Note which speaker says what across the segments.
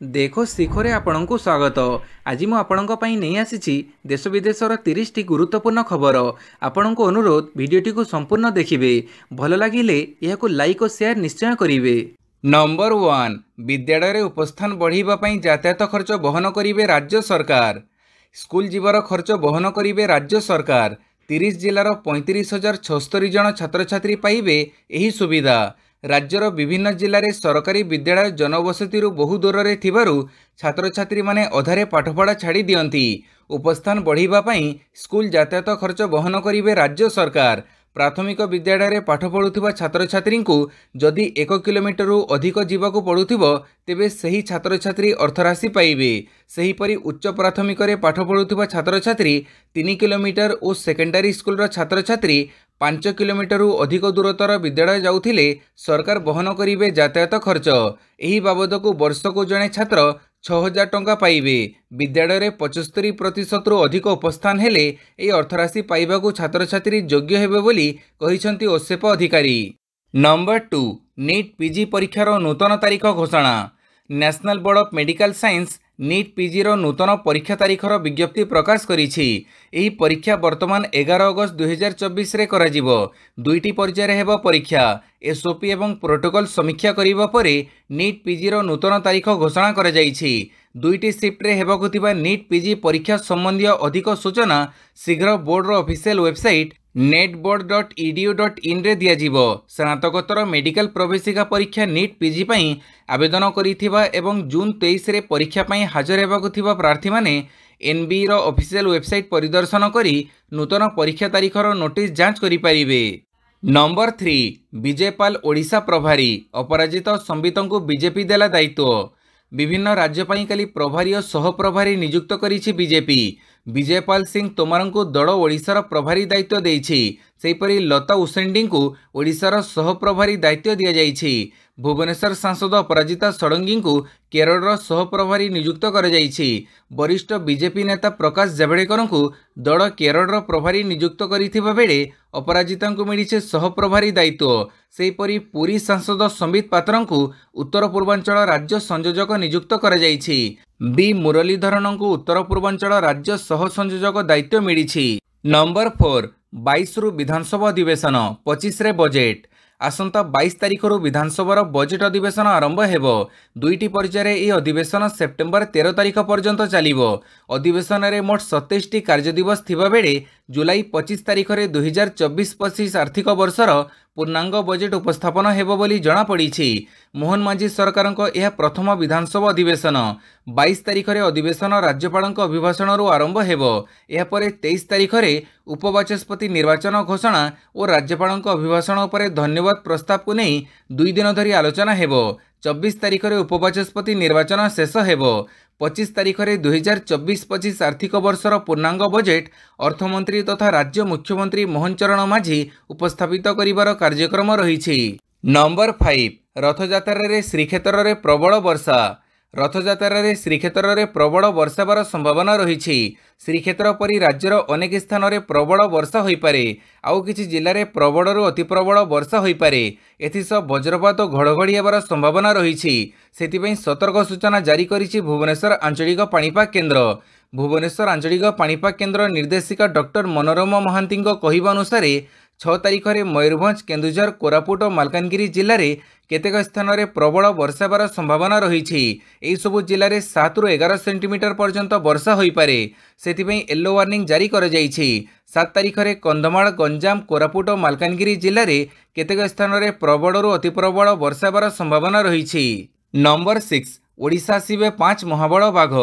Speaker 1: देखो शिखरे आपणଙ୍କୁ स्वागत। आज मु आपणଙ୍କ ପାଇଁ ନେଇ ଆସିଛି देश विदेशर 30 टी गुरुत्वपूर्ण खबर। आपणଙ୍କୁ अनुरोध भिडियोटी को संपूर्ण देखिए। भल लगिले यहाकु लाइक और शेयर निश्चय करिवे। नंबर 1 विद्यालय उपस्थान बढ़ाइबा पई यातायात खर्च बहन करिवे राज्य सरकार। स्कूल जीवर खर्च बहन करिवे राज्य सरकार। 30 जिलार 35,076 जन छात्र छात्री पाइबे एही सुविधा। राज्यर विभिन्न जिले में सरकारी विद्यालय जनबसती बहु दूर में थिबारु छात्र छात्री माने अधारे पाठपढ़ा छाड़ी दियंती। उपस्थान बढ़ाइबा स्कूल यातायात खर्च बहन करिवे राज्य सरकार। प्राथमिक विद्यालय में पाठ पढ़ुथिबा छात्र छात्री को जदि 1 किलोमीटर अधिक जीवाकू पड़ुथिबो तेबे सही छात्र छात्री अर्थराशि पाइबे। सेहीपरि उच्च प्राथमिक रे पाठ पढ़ुथिबा छात्र छात्री 3 किलोमीटर और सेकेंडरी स्कूल छात्र छात्री 5 किलोमीटर अधिक दूरतर विद्यालय जाउथिले सरकार बहन करिवे यातायात खर्च। एही बाबद को वर्ष को जड़े छात्र 6,000 टंका पाइबे। विद्यालय में 75% अधिक उपस्थान हेले ए अर्थराशि पाइबाकू छात्र छात्री योग्य हेबे बोली कहिसंती ओसेप अधिकारी। नंबर 2 नीट पीजी परीक्षार नूतन तारीख घोषणा। National board of medical science NEET PG रो नूतन परीक्षा तारीखर विज्ञप्ति प्रकाश करिछि। एही परीक्षा वर्तमान 11 अगस्त 2024 रे कराजिबो। दुईटी पर्यायर हेबो परीक्षा। एसओपी एवं प्रोटोकॉल समीक्षा करिबा परे नीट पीजी रो नूतन तारीख घोषणा करा जाइछि। दुईटी शिफ्ट रे हेबाकू थिबा नीट पीजी परीक्षा संबंधी अधिक सूचना शीघ्र बोर्ड रो ऑफिशियल वेबसाइट netboard.edu.in रे दियाजिबो। स्नातकोत्तर मेडिकल प्रवेशिका परीक्षा नीट पीजी पई आवेदन करिथिबा एवं जून 23 रे परीक्षा पई हाजर हेबाकू थिबा प्रार्थी माने एनबी रो ऑफिशियल वेबसाइट परिदर्शन करी नूतन परीक्षा तारीखर नोटिस जांच करि परिबे। नंबर 3 विजयपाल ओडिशा प्रभारी। अपराजित संबितंकु बीजेपी देला दायित्व। विभिन्न राज्य पई काली प्रभारी और सहप्रभारी नियुक्त करिछि बीजेपी। विजयपाल सिंह तोमर को दल ओडिशार प्रभारी दायित्व देइछि। सेहीपरि लता उसेंडी को ओडिशार सहप्रभारी दायित्व दिया जाइछि। भुवनेश्वर सांसद अपराजिता षडंगी को केरल सहप्रभारी नियुक्त कर जाइछि। वरिष्ठ बीजेपी नेता प्रकाश जावड़ेकर को दल केरल प्रभारी नियुक्त करिथिबा बेले अपराजिता को मिलिছে सहप्रभारी दायित्व। सेहीपरि पुरी सांसद संबित पात्र को उत्तर पूर्वांचल राज्य संयोजक नियुक्त कर जाइछि। बी मुरलीधरन को उत्तर पूर्वांचल राज्य सह संयोजक दायित्व मिलिछि। नंबर 4 22 रु विधानसभा अधिवेशन 25 रे बजेट। आसंता 22 तारीख रु विधानसभा बजेट अधिवेशन आरंभ हेबो। दुईटी पर्यायर ए अधिवेशन सेप्टेम्बर 13 तारीख पर्यंत चलिबो। अधिवेशन रे मोट 27 टी कार्य दिवस थिबा बेले जुलाई 25 तारीख रे 2024-25 आर्थिक वर्षर पूर्णांग बजेट उपस्थापन हेबो बोली जणा पड़िछि। मोहन मांझी सरकारक यह प्रथम विधानसभा अधिवेशन। 22 तारीख रे अधिवेशन राज्यपाल अभिभाषण आरंभ हेबो। एहा परे 23 तारीख रे उपबाचस्पति निर्वाचन घोषणा और राज्यपाल अभिभाषण उपरे धन्यवाद प्रस्ताव को नहीं 2 दिन धरी आलोचना हेबो। 24 तारीख रे उपबाचस्पति निर्वाचन शेष हेबो। 25 तारीख रे 2024-25 आर्थिक वर्षर पूर्णांग बजेट अर्थमंत्री तथा राज्य मुख्यमंत्री मोहन चरण मांझी उपस्थापित करिवार कार्यक्रम रहिछि। नंबर 5 रथयात्रा रे श्रीक्षेत्र रे प्रबल वर्षा। रथयात्रा रे श्रीक्षेत्र रे प्रबल वर्षावार संभावना रही। श्रीक्षेत्र परी राज्यर अनेक स्थान में प्रबल वर्षा हो पारे। आउ किछि जिले में प्रबल अति प्रबल वर्षा हो पारे। एथिसह वज्रपात और घड़घड़ी होबार संभावना रही। सेथिपई सतर्क सूचना जारी करिछि भुवनेश्वर आंचलिक पाणीपाग केन्द्र। भुवनेश्वर आंचलिक पाणीपाग केन्द्र निर्देशिका डॉक्टर मनोरमा महांती कहवा अनुसार 6 तारीख में मयूरभंज केन्दुझर कोरापुट और मालकानगिरी जिले में केतेक स्थान में प्रबल वर्षावार संभावना रही। यही सबु जिले में 7 रु 11 सेंटीमीटर पर्यंत वर्षा हो पारे। सेथिपई येलो वार्निंग जारी कर जाइछि। 7 तारीख में कंधमाल गंजाम कोरापुट और मालकानगिरी जिले में केतेक स्थान में प्रबल अति प्रबल वर्षावार संभावना रही। नंबर 6 ओडिशा आसिबे 5 महाबल बाघ।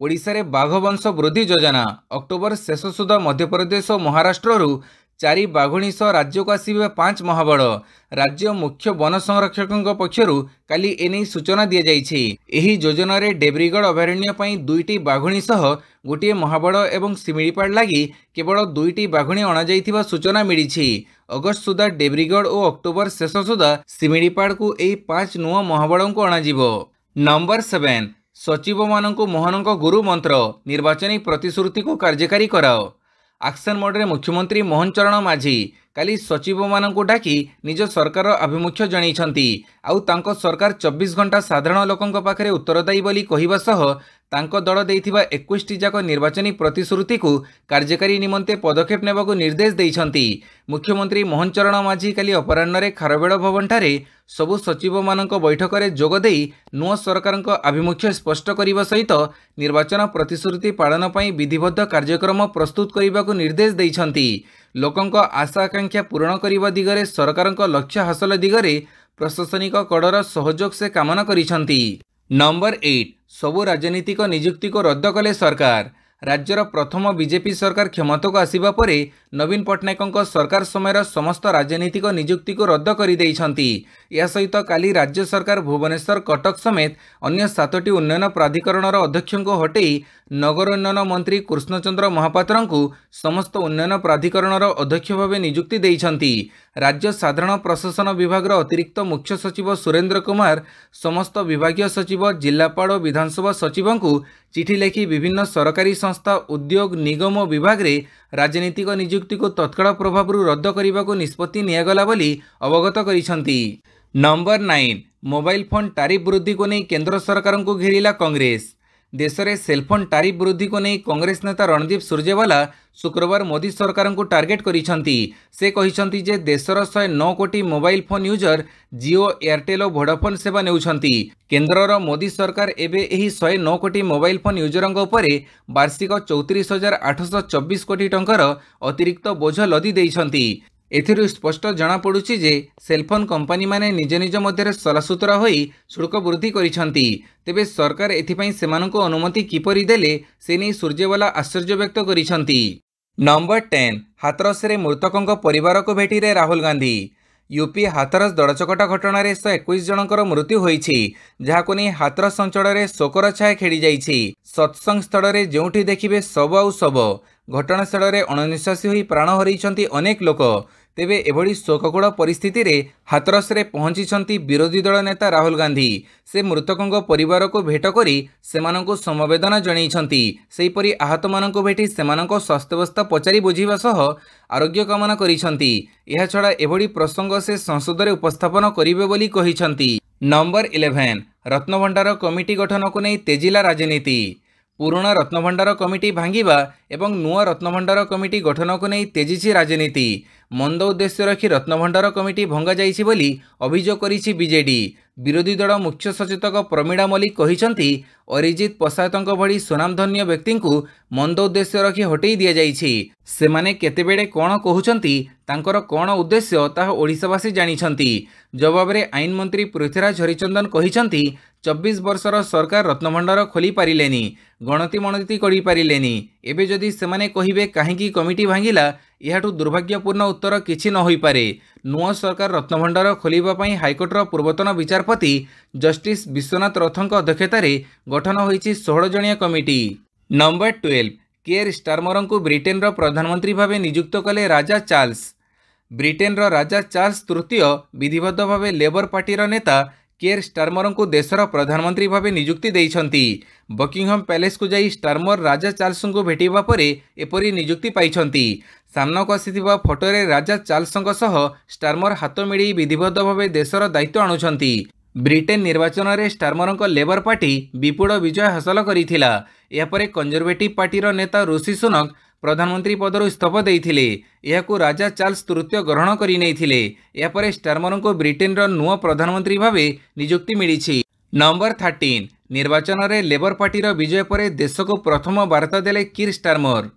Speaker 1: ओडिशा रे बाघ वंश वृद्धि योजना। अक्टोबर शेष सुधा मध्यप्रदेश और महाराष्ट्र 4 बाघुणी सह राज्य को आसिबे 5 महाबल। राज्य मुख्य वन संरक्षकों पक्षरु काली एने सूचना दी जाइछि। एही योजना रे डेब्रीगढ़ अभयारण्य पई 2टी बाघुणी सह गोटे महाबल एवं सिमिलीपाड़ लगी केवल 2टी बाघुणी अणा जाइथिबा सूचना मिलिछि। अगस्त सुधा डेब्रीगढ़ और अक्टोबर शेष सुधा सिमिलीपाड़ को एही 5 नुआ महाबल को अणा जिवो। नंबर 7 सचिव मानक मोहन गुरु मंत्र निर्वाचनी प्रतिश्रुति को कार्यकारी कराओ। एक्शन मोड रे मुख्यमंत्री मोहन चरण मांझी काली सचिव मानकु डाकी निज सरकार आभिमुख्य जणाइछन्ति आउ तांको सरकार 24 घंटा साधारण लोकंक पाखरे उत्तरदायी बोली कहिबा सह तांको दल देइथिबा 21 जाक निर्वाचनी प्रतिश्रुति को कार्यकारी निमंते पदक्षेप नेबाकु निर्देश दैछन्ति। मुख्यमंत्री मोहन चरण माझी काली अपराह्न खारबेड़ भवन ठारे सबु सचिव मानक बैठक में जोग देई नुआ सरकार आभिमुख्य स्पष्ट करने सहित निर्वाचन प्रतिश्रुति पालन पर विधिबद्ध कार्यक्रम प्रस्तुत करने को निर्देश दैछन्ति। लोकंक आशा आकांक्षा पूरण करने दिगरे सरकार लक्ष्य हासिल दिगरे प्रशासनिक कड़र सहयोग से कामना करिछन्ति। नंबर 8 सबु राजनीतिक नियुक्ति को रद्द कले सरकार। राज्यर प्रथम बीजेपी सरकार क्षमता को आसिबा परे नवीन पट्टनायक सरकार समय समस्त राजनीतिक नियुक्ति को रद्द कर या सहित काली राज्य सरकार भुवनेश्वर कटक समेत अन्य 7टी उन्नयन प्राधिकरणर अध्यक्ष को हटई नगर उन्नयन मंत्री कृष्णचंद्र महापात्र को समस्त उन्नयन प्राधिकरणर अध्यक्ष भाव नियुक्ति देइछन्ति। राज्य साधारण प्रशासन विभाग अतिरिक्त मुख्य सचिव सुरेंद्र कुमार समस्त विभागीय सचिव जिलापाल और विधानसभा सचिव को चिठी लिखि विभिन्न सरकारी संस्था उद्योग निगम और विभाग रे राजनीतिक नियुक्ति को तत्काल प्रभाव रद्द करने को निष्पत्ति नियागला बोली अवगत करिछन्ति। नंबर 9 मोबाइल फोन टारिफ वृद्धि को नहीं केंद्र सरकार को घेरिला कांग्रेस। देश में सेलफोन टारिफ वृद्धि को नहीं कांग्रेस नेता रणदीप सुरजेवाला शुक्रवार मोदी सरकार को टार्गेट करिछन्ति। से कहिछन्ति जे देशर 109 कोटी mobile phone user Jio Airtel और वोडाफोन सेवा नेउछन्ति। केंद्रर मोदी सरकार एबे एही 109 कोटी मोबाइल फोन यूजरंक उपरे वार्षिक 34,824 कोटी टंकार अतिरिक्त बोझ लदी देइछन्ति। एथिरु स्पष्ट जना पड़ुछि जे सेलफोन कंपनी माने निज निज मध्य सलासुतरा होई शुल्क वृद्धि करिछन्ति। तेबे सरकार एथिपई सेमाननको अनुमति किपरि देले से नै सुरजेवाला आश्चर्य व्यक्त करिछन्ति। नंबर 10 हाथरस रे मृतकंक परिवार को भेटिरे राहुल गांधी। यूपी हाथरस दड़चकटा घटना 121 जनकर मृत्यु होईछि जहाको नै हाथरस अंचल में शोकर छाया खेली जाइछि। सत्संग स्थल में जोठी देखिबे शव आउ शव घटनास्थल में अणनिश्वासी होई प्राण हरैछन्ति अनेक लोक। तेबे एभली शोककूल परिस्थिति रे हाथरस रे पहुंची विरोधी दल नेता राहुल गांधी। से मृतकों परिवार को भेट करी सेमानंको समवेदना जणाइछन्ति। सेहीपरि आहत मानंको भेटी सेमानंको स्वास्थ्यावस्था पचारि बुझिबा सह आरोग्य कामना करिछन्ति। एहा छडा एभली प्रसंग से संसद रे उपस्थापन करिवे बोली कहिछन्ति। नंबर 11 रत्नभंडार कमिटी गठन को नहीं तेजिला राजनीति। पुराना रत्नभंडार कमिटी भांगिबा एवं नुआ रत्नभंडार कमिटी गठन को नहीं तेजिछि राजनीति। मंद उद्देश्य रखी रत्नभंडार कमिटी भंगा जाइछि बोली अभियोग करिछि बीजेडी। विरोधी दल मुख्य सचेतक प्रमीणा मल्लिक कहिछन्ति अरिजित पशायतंक भली सुनामधन्य व्यक्ति को मंद उद्देश्य रखी हटई दिया जाइछि। सेमाने केतेबेडे कोन कहउछन्ति तांकर कोन उद्देश्य ताहा ओडिशावासी जानिछन्ति। जवाब रे आईन मंत्री पृथ्वीराज हरिचंदन कहिछन्ति 24 वर्षर सरकार रत्नभंडार खोली पारिलेनी गणति मणति करि पारिलेनी। एबे जदि सेमाने कहिबे काहेकि कमिटी भांगिला याठू दुर्भाग्यपूर्ण उत्तर किछि न होई पारे। नुआ सरकार रत्नभंडार खोलिबा पई हाईकोर्टर पूर्वतन विचारपति जस्टिस विश्वनाथ रथंक अध्यक्षतार गठन होईछि 16 जणिया कमिटी। नंबर 12 केयर स्टारमर को ब्रिटेन रो प्रधानमंत्री भाव नियुक्त कले राजा चार्ल्स। ब्रिटेन रो राजा चार्ल्स तृतीय विधिबद्ध भाव लेबर पार्टी नेता केयर स्टारमर को देशर प्रधानमंत्री भाव नियुक्ति देइछन्ति। बकिंगहम पैलेस को जाई स्टारमर राजा चार्ल्स को भेटिबा परे एपरी नियुक्ति पाइछन्ति। सामना को आसीथिबा फोटोरे राजा चार्ल्स सह स्टारमर हाथ मिड़ी विधिबद्ध भाव देशर दायित्व आणुछन्ति। ब्रिटेन निर्वाचन में स्टारमर लेबर पार्टी विपुल विजय हासिल करिथिला। यापरे कंजर्वेटिव पार्टीर नेता ऋषि सुनक प्रधानमंत्री पदर इस्तीफा देइथिले। एहाकु राजा चार्ल्स तृतीय ग्रहण करि नैथिले। यापरे स्टारमर को ब्रिटेन रो नुआ प्रधानमंत्री भावे नियुक्ति मिलिछि। नंबर 13 निर्वाचन में लेबर पार्टीर विजय पर देश को प्रथम वार्ता देले किर स्टारमर।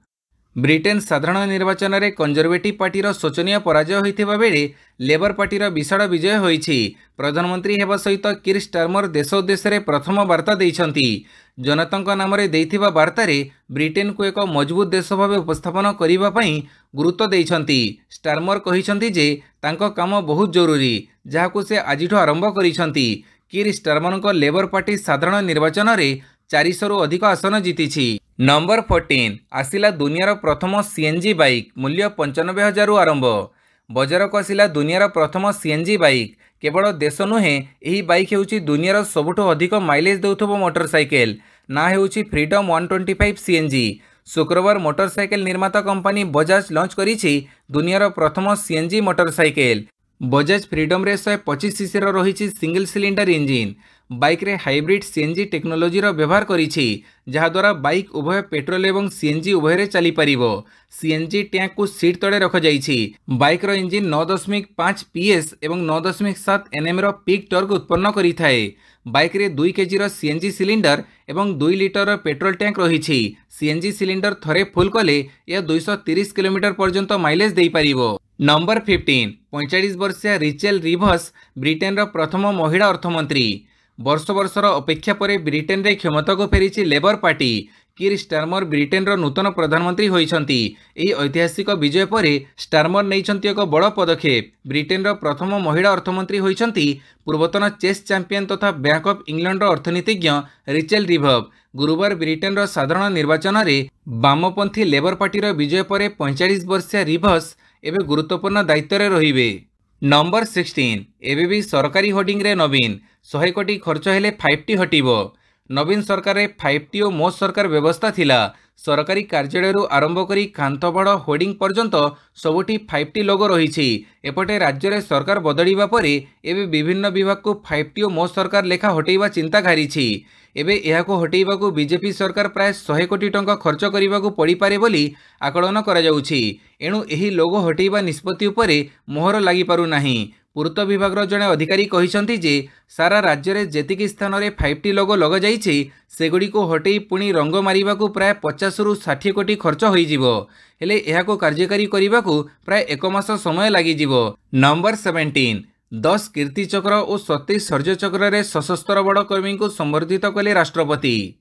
Speaker 1: ब्रिटेन साधारण निर्वाचन में कंजर्वेटिव पार्टीर शोचनीय पराजय होइथिबा बेले लेबर पार्टीर विशाल विजय होइछि। प्रधानमंत्री हेबा सहित किर स्टारमर देश उद्देश्य प्रथम वार्ता देइछन्ति। जनतांक नाम रे देइथिबा वार्तारे ब्रिटेन को एक मजबूत देश भाव उपस्थापन करिबा पई गुरुत्व देइछन्ति। स्टारमर कहिछन्ति जे तांको काम बहुत जरूरी जहाकु से आजिठो आरंभ करिछन्ति। किर स्टारमर लेबर पार्टी साधारण निर्वाचन में 400 रु अधिक आसन जीतिछि। नंबर 14 आसिला दुनियार प्रथम सीएनजी बाइक मूल्य 95,000 रु आरंभ। बजार को आसिला दुनियार प्रथम सीएनजी बाइक। केवल देश नुहे यही बाइक हेउछि दुनियार सबुठो अधिक माइलेज देउथबो मोटरसाइकेल। ना हेउछि फ्रीडम 125 सीएनजी। शुक्रवार मोटरसाइकेल निर्माता कंपनी बजाज लॉन्च करिछि दुनियार प्रथम सीएनजी मोटरसाइकेल। बजाज फ्रीडम रे 125 सीसी रही सिंगल सिलिंडर इंजिन। बाइक रे हाइब्रिड सीएनजी टेक्नोलोजी व्यवहार करिछि जहाद्वारा बाइक उभय पेट्रोल एवं सीएनजी उभय रे चली परिबो। सीएनजी टैंक को सीट तले रख जाइछि। बाइक रो इंजिन 9.5 पीएस एवं 9.7 एनएम रो पीक टॉर्क उत्पन्न करिथाए। बाइक रे 2 केजी रो सीएनजी सिलिंडर एवं 2 लिटर रो पेट्रोल टैंक रहिछि। सीएनजी सिलिंडर थरे फुल कले या 230 किलोमीटर पर्यंत माइलेज देई परिबो। नंबर 15 45 वर्षीय रिचेल रिभस ब्रिटेन रो प्रथम महिला अर्थमंत्री। वर्ष वर्षर अपेक्षा पर ब्रिटेन रे क्षमता को फेरी लेबर पार्टी। किर स्टारमर ब्रिटेन रो नूतन प्रधानमंत्री होइछंती। एही ऐतिहासिक विजय पर स्टारमर नैछंती एक बड़ पदक्षेप। ब्रिटेन रो प्रथम महिला अर्थमंत्री होइछंती पूर्वतन चेस चैंपियन तथा बैंक ऑफ इंग्लैंड रो अर्थनीतिज्ञ रिचेल रिभस। गुरुवार ब्रिटेन रो साधारण निर्वाचन रे वामपंथी लेबर पार्टी रो विजय पर 45 वर्षीय रिभस एवं गुरुत्वपूर्ण दायित्व रे रहिबे। नंबर 16 एबे भी सरकारी होर्डिंग रे नवीन 100 कोटी खर्च हेले 5T हटिबो। नवीन सरकार रे 5T और मो सरकार व्यवस्था थिला। सरकारी कार्यालय आरंभ करी कांथबाड़ होर्डिंग पर्यंत सबुठी 5T लोगो रही। एपटे राज्य रे सरकार बदलिबा परे एबे विभिन्न विभाग को 5T और मो सरकार लेखा हटेइबा चिंता घारिछि। एबे एहाको हटेइबाकू बीजेपी सरकार प्राय 100 कोटी टंका खर्च करिबाकू पड़ी पारे बोली आकलन करा जाउछि। एणु एही लोगो हटेइबा निष्पत्ति उपरे मोहर लागि पारु नाही। पूर्त विभाग जड़े अधिकारी कहिसंती जे सारा राज्य में जेतिकी स्थान में 5T लोगो लग जाइछि सेगुड़ी को हटेई पुणी रंग मारिबाकू प्राय 50 रु 60 कोटी खर्च होइजिवो। हेले एहाको कार्यकारी करिबाकू प्राय 1 मास समय लागिजिवो। नंबर 17 10 कीर्ति चक्र और 27 शौर्य चक्र रे सशस्त्र बड़ कर्मी को संबर्धित कले राष्ट्रपति।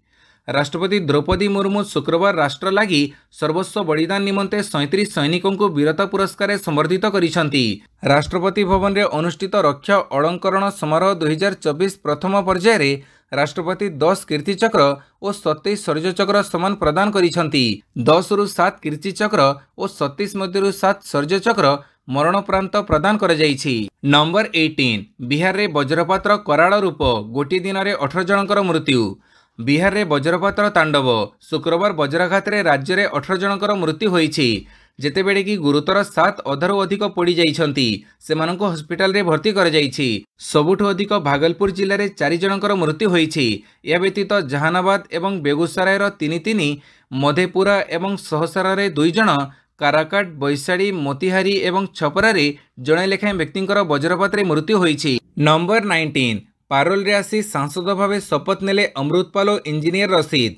Speaker 1: राष्ट्रपति द्रौपदी मुर्मू शुक्रवार राष्ट्र लागि सर्वस्व बलिदान निमंते 37 सैनिकों को वीरता पुरस्कार संबर्धित करिसंती। राष्ट्रपति भवन रे अनुष्ठित रक्षा अलंकरण समारोह 2024 प्रथम पर्याय रे राष्ट्रपति 10 कीर्ति चक्र और 27 शौर्य चक्र सम्मान प्रदान करिसंती। 10 रु 7 कीर्ति चक्र और 37 मध्यरु 7 शौर्य चक्र मरणोपरांत प्रदान कर जाइछि। नंबर 18 बिहार रे वज्रपातर कराल रूप गोटी दिन रे 18 जनकर मृत्यु। बिहार रे वज्रपातर तांडव। शुक्रवार वज्राघात रे राज्य रे 18 जनकर मृत्यु होइछि जेतेबेले कि गुरुतर 7 अधरु अधिक पड़ी जाइछंती। सेमानंको हॉस्पिटल रे भर्ती कर जाइछि। सबुठु अधिक भागलपुर जिल्ला रे 4 जनकर मृत्यु होइछि। या व्यतीत जहानाबाद एवं बेगूसराय रो 3, मधेपुरा एवं सहसरा रे 2 जन, काराकाट, बैसाड़ी, मोतिहारी एवं छपरा रे जणे लेखाएं व्यक्तिंकर वज्रपात रे मृत्यु होइछि। नंबर 19 पारोल रे आसी सांसद भावे शपथ नेले अमृतपाल और इंजीनियर रशीद।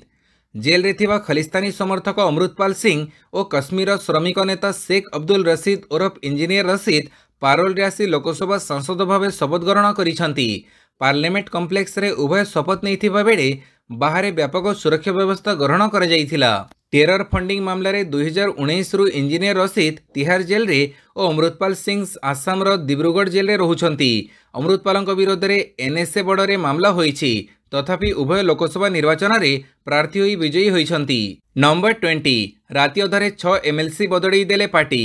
Speaker 1: जेल रे थिबा खलिस्तानी समर्थक अमृतपाल सिंह और कश्मीर श्रमिक नेता शेख अब्दुल रशीद उर्फ इंजीनियर रशीद पारोल रे आसी लोकसभा सांसद भावे शपथ ग्रहण करिसंती। पार्लियामेंट कॉम्प्लेक्स रे उभय शपथ नैथिबा बेले बाहर व्यापक सुरक्षा व्यवस्था ग्रहण कर जाइथिला। टेरर फंडिंग मामला रे 2019 रु इंजीनियर रशीद तिहार जेल रे और अमृतपाल सिंह आसाम रो दिब्रुगढ़ जेल रे रहुछंती। अमृतपाल विरोध में एनएसए बड़े मामला होइछि तथापि उभय लोकसभा निर्वाचन रे प्रार्थी होई विजयी होइछंती। नंबर 20 राति अधरे 6 एमएलसी बदलई देले पार्टी।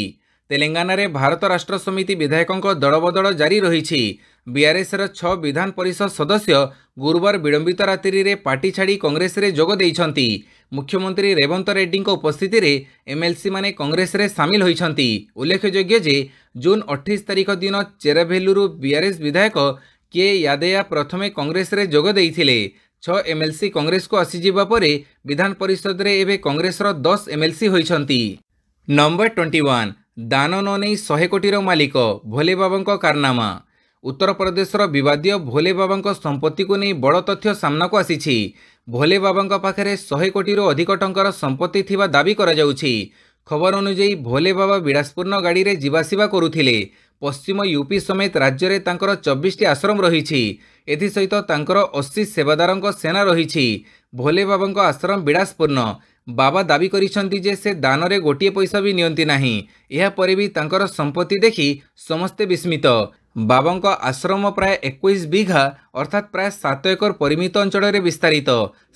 Speaker 1: तेलंगाना रे भारत राष्ट्र समिति विधायकों दलबदल जारी रही। बीआरएस रो 6 विधान परिषद सदस्य गुरुवार विलंबित रात्रि रे पार्टी छाड़ी कांग्रेस रे जोग देइछंती। मुख्यमंत्री रेवंत रेड्डी उपस्थिति रे एमएलसी माने कांग्रेस रे सामिल होइछंती। उल्लेखयोग्य जे जून 28 तारिख दिन चेराभेलुरु बीआरएस विधायक के यादया प्रथमे कांग्रेस रे जोग देइथिले। 6 एमएलसी कांग्रेस को आसीजिबा परे विधान परिषद रे एबे कांग्रेस रो 10 एमएलसी होइछंती। नंबर 21 दान न नहीं 100 कोटी मालिक भोले बाबा कारनामा। उत्तर प्रदेश विवादीय भोले बाबा संपत्ति को नहीं बड़ तथ्य सामना को आसी। भोले बाबा पाखे 100 कोटी अधिक टंकार संपत्ति थिबा दाबी करा जाउछि। खबर अनुଯାयी भोले बाबा विलासपूर्ण गाड़ी रे जीवासीवा करुथिले। पश्चिम यूपी समेत राज्य में तांकर 24टी आश्रम रही। एसत 80 सेवादार सेना रही। भोले बाबा आश्रम विलासपूर्ण। बाबा दाबी करिसंती जे से दान रे गोटिए पैसा भी नियंती नाही। यह परे भी तांकर संपत्ति देखि समस्ते विस्मित। बाबा आश्रम प्राय 21 बीघा अर्थात प्राय 7 एकर परिमित अंचल में विस्तारित।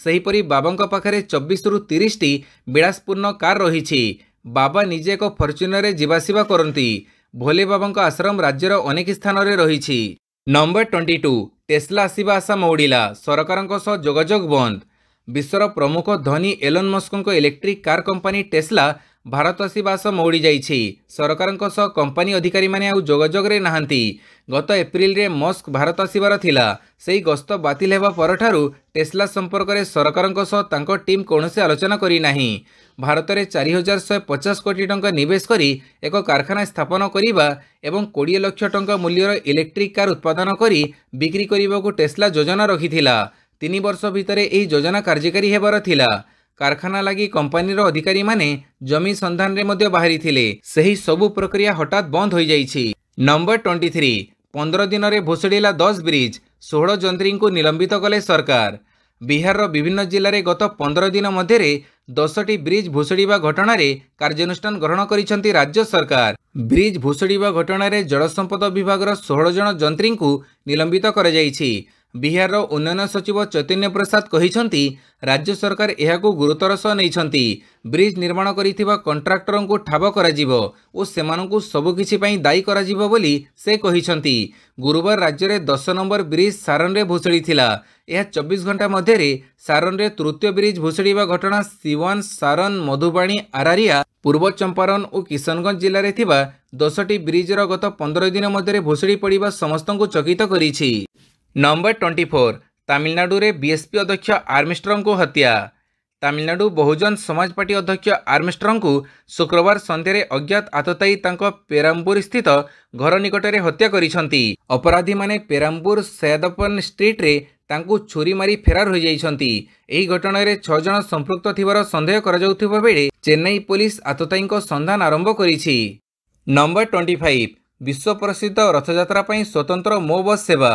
Speaker 1: सेहीपरि बाबा पाखरे 24 रु 30 टी विलासपूर्ण कार रही। बाबा निजे एक फॉर्च्यूनर जीवासीवा करती। भोले बाबा आश्रम राज्यर अनेक स्थान में रही। नंबर 22 टेस्ला आसिबा आशा मौड़िला सरकार जोगाजोग बंद। विश्वर प्रमुख धनी Elon Musk electric car company Tesla Bharat आसवा आस मौड़ी जाइछि। सरकारଙ୍କ सह कंपनी अधिकारी माने आउ जोगाजोग रे नाहंती। गत एप्रिल रे मस्क भारत आसिबार थिला। सेही गस्त बातिल हेबा परठारु टेस्ला संपर्क रे सरकारଙ୍କ सह तांको टीम कोनोसी आलोचना करी नाही। भारत रे 4150 कोटी टंका निवेश करी एक कारखाना स्थापन करिबा एवं 20 लाख टंका मूल्यर इलेक्ट्रिक कार उत्पादन करी बिक्री करिबाकू टेस्ला योजना रखिथिला। 3 वर्ष भितरे एही योजना कार्यकारी हेबार थिला। कारखाना लगी कंपनी अधिकारी माने जमी संधान रे मध्य बाहरी थिले। सही सबु प्रक्रिया हठात बंद हो जाइछि। नंबर 23 15 दिन रे भुसुड़ीला 10 ब्रिज 16 जंत्री को निलंबित कले सरकार। बिहार रो विभिन्न जिले में गत 15 दिन मध्य 10टी ब्रिज भुसुड़ीबा घटना रे कार्यानुष्ठान ग्रहण करिसंती राज्य सरकार। ब्रिज भुसुड़ीबा घटना रे जलसंपद विभाग 16 जन जंत्री को निलंबित कर जाइछि। बिहार रो उन्नयन सचिव चैतन्य प्रसाद कहिसंती राज्य सरकार एहाकू गुरुतर सह नैछंती। ब्रिज निर्माण करिथिबा कंट्राक्टरन को ठाब कराजिबो ओ सेमानकू सबु किछि पई दायी कराजिबो बोली से कहिसंती। गुरुवार राज्य रे 10 नंबर ब्रिज सारण रे भुसुड़ी थिला। यह 24 घंटा मध्य सारण रे तृतीय ब्रिज भुसुड़ीबा घटना सिवान सारण मधुबाणी आरारिया पूर्व चंपारण और किशनगंज जिले में थिबा 10टी ब्रिज रो गत 15 दिन मध्य भुसुड़ी पड़िबा समस्तंकू चकित करिछि। नंबर 24 तमिलनाडु रे बीएसपी अध्यक्ष आर्मस्ट्रॉन्ग को हत्या। तमिलनाडु बहुजन समाज पार्टी अध्यक्ष आर्मस्ट्रॉन्ग को शुक्रवार संध्यारे अज्ञात आततायी तांको पेराम्बूर स्थित घर निकट में हत्या करिसंती। अपराधी माने पेराम्बूर सैदपन स्ट्रीट रे तांको छुरी मारी फेरार हो जाइछंती। एही घटना रे 6 जन संपृक्त थिबार संदेह करा जाउथिबा बेले चेन्नई पुलिस आततायीको संधान आरंभ करिछि। नंबर 25 विश्व प्रसिद्ध रथयात्रा पई स्वतंत्र मो बस सेवा।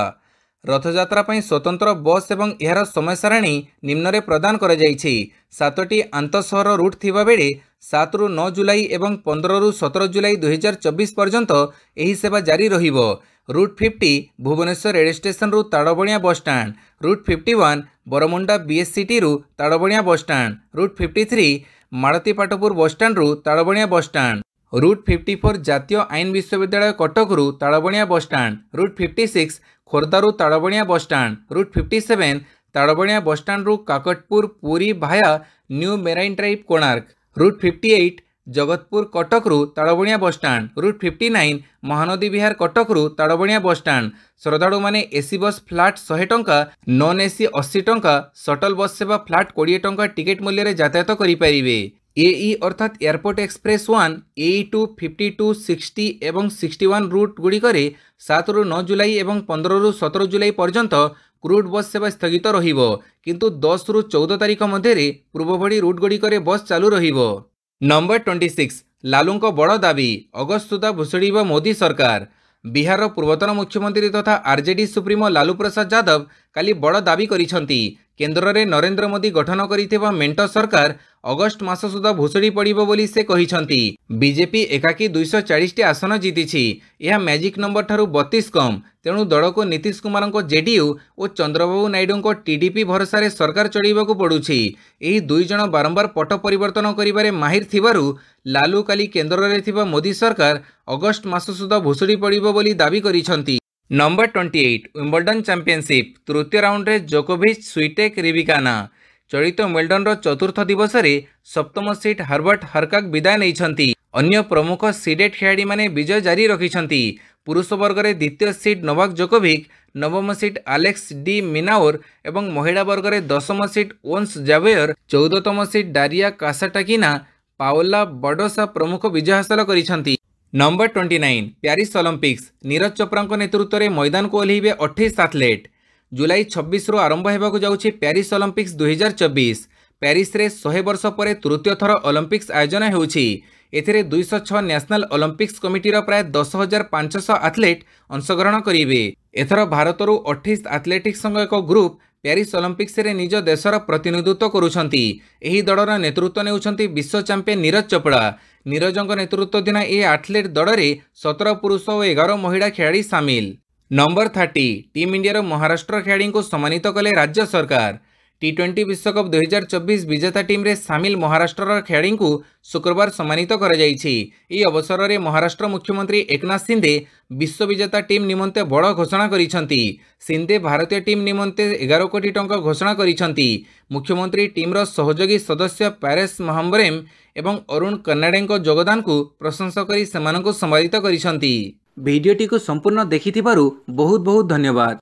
Speaker 1: रथयात्रा पई स्वतंत्र बस एवं यार समय सारणी निम्न रे प्रदान करा जाइछि। 7टी आंतःसहर रूट थिबा बेले 7 रु 9 जुलाई एवं 15 रु 17 जुलाई 2024 पर्यंत एही सेवा जारी रहिबो। रूट 50 भुवनेश्वर रेल स्टेशन रु Tarbania bus stand, root 51 Bermuda बीएससीटी रु Tarbania bus stand, root 53 माड़ती Patpur बस स्टैंड रु ताड़बणिया बस स्टैंड, रूट 54 जातीय आईन विश्वविद्यालय कटक रु Tarbania bus stand, root 56 Khordha रु Tarbania bus stand, root 57 ताड़बणिया bus stand रु काकटपुर पुरी भाया new marine drive Konark, route 58 Jagatpur Cuttack रु Tarbania bus stand, route 59 Mahanadi Vihar Cuttack रु ताड़बणिया बस स्टैंड। श्रद्धालु माने एसी बस फ्लाट 100 टंका, नॉन एसी 80 टंका, शटल बस सेवा फ्लाट 20 टंका टिकेट मूल्य रे यातायात करि परिबे। एई अर्थात एयरपोर्ट एक्सप्रेस 1 AE2 52 60 एवं 61 रूट गुड़िकरे 7 रु 9 जुलाई एवं 15 रु 17 जुलाई पर्यंत क्रूड बस सेवा स्थगित रहिबो, किंतु 10 रु 14 तारिख मध्य पूर्व भड़ी रूट गुड़िकरे बस चालू रहिबो। नंबर 26 लालूंको बड़ दाबी अगस्त सुधा भुसुड़ीबो मोदी सरकार। बिहार पूर्वतन मुख्यमंत्री तथा आरजेडी सुप्रीमो लालू प्रसाद यादव काली बड़ दाबी करिसंती। केंद्र रे नरेंद्र मोदी गठन करिथिबा मेंट सरकार अगस्त मास सुधा भुसुड़ी पड़िबो बोली से कहिसंती। बीजेपी एकाकी 240 टी आसन जीतिछि। यह मैजिक नंबर ठारू 32 कम। तेणु दल को नीतीश कुमार को जेडीयू और चंद्रबाबू नायडू को टीडीपी भरोसा रे सरकार चढ़ाइबाकू पड़ुछि। एही दुई जण बारंबार पट परिवर्तन करिबारे माहिर थिबारु लालू काली केंद्र रे थिबा मोदी सरकार अगस्त मास सुधा भुसुड़ी पड़िबो बोली दाबी करिसंती। नंबर 28 विंबलडन चैंपियनशिप तृतीय राउंड रे जोकोविच स्विटेक रिबिकाना। चलित विंबलडन रो चतुर्थ दिवस रे सप्तम सीट हर्बर्ट हरकाक विदाय नैछंती। अन्य प्रमुख सीडेड खेलाड़ी माने विजय जारी रखिछंती। पुरुष वर्ग रे द्वितीय सीट नोवाक जोकोविक, नवम सीट आलेक्स डी मिनाउर एवं महिला वर्ग रे 10म सीट ओन्स जावेयर, 14तम seed Daria Kasatkina, Paola Badosa प्रमुख विजय हासिल करिछंती। Number 29 Paris Olympics Neeraj Chopra नेतृत्व में मैदान को ओह्लैबे 28 एथलेट। जुलाई 26 रु आरंभ होगाकू जाउछि प्यारिस ओलंपिक्स 2024। प्यारिस रे 100 वर्ष पर तृतीय थर ओलंपिक्स आयोजन होउछि। एथिरे 206 नेशनल ओलंपिक्स कमिटी प्राय 10,500 एथलेट अंशग्रहण करिवे। एथर भारतरू 28 एथलेटिक्स संग एक ग्रुप प्यारिस ओलंपिक्स रे निज देशर प्रतिनिधित्व करुछंती। एही दलर नेतृत्व नेउछंती विश्व चैंपियन नीरज चोपड़ा। नीरजंक नेतृत्वाधीन ए एथलेट दल रे 17 पुरुष और 11 महिला खिलाड़ी सामिल। नंबर 30 टीम इंडिया महाराष्ट्र खिलाड़ी को सम्मानित कले राज्य सरकार। T20 विश्वकप 2024 विजेता टीम रे सामिल महाराष्ट्र खेलाड़ी को शुक्रवार सम्मानित कर अवसर में महाराष्ट्र मुख्यमंत्री एकनाथ शिंदे विश्व विजेता टीम निमंते बड़ घोषणा करिसेंती। शिंदे भारतीय टीम निमंते 11 कोटी टंका घोषणा करिसेंती। मुख्यमंत्री टीमर सहयोगी सदस्य पारेस महम्बरेम एवं अरुण कर्नाडेंको योगदान को प्रशंसा करी सेमानंको सम्मानित करिसेंती। भिडियोटी को संपूर्ण देखिथिबारु बहुत बहुत धन्यवाद।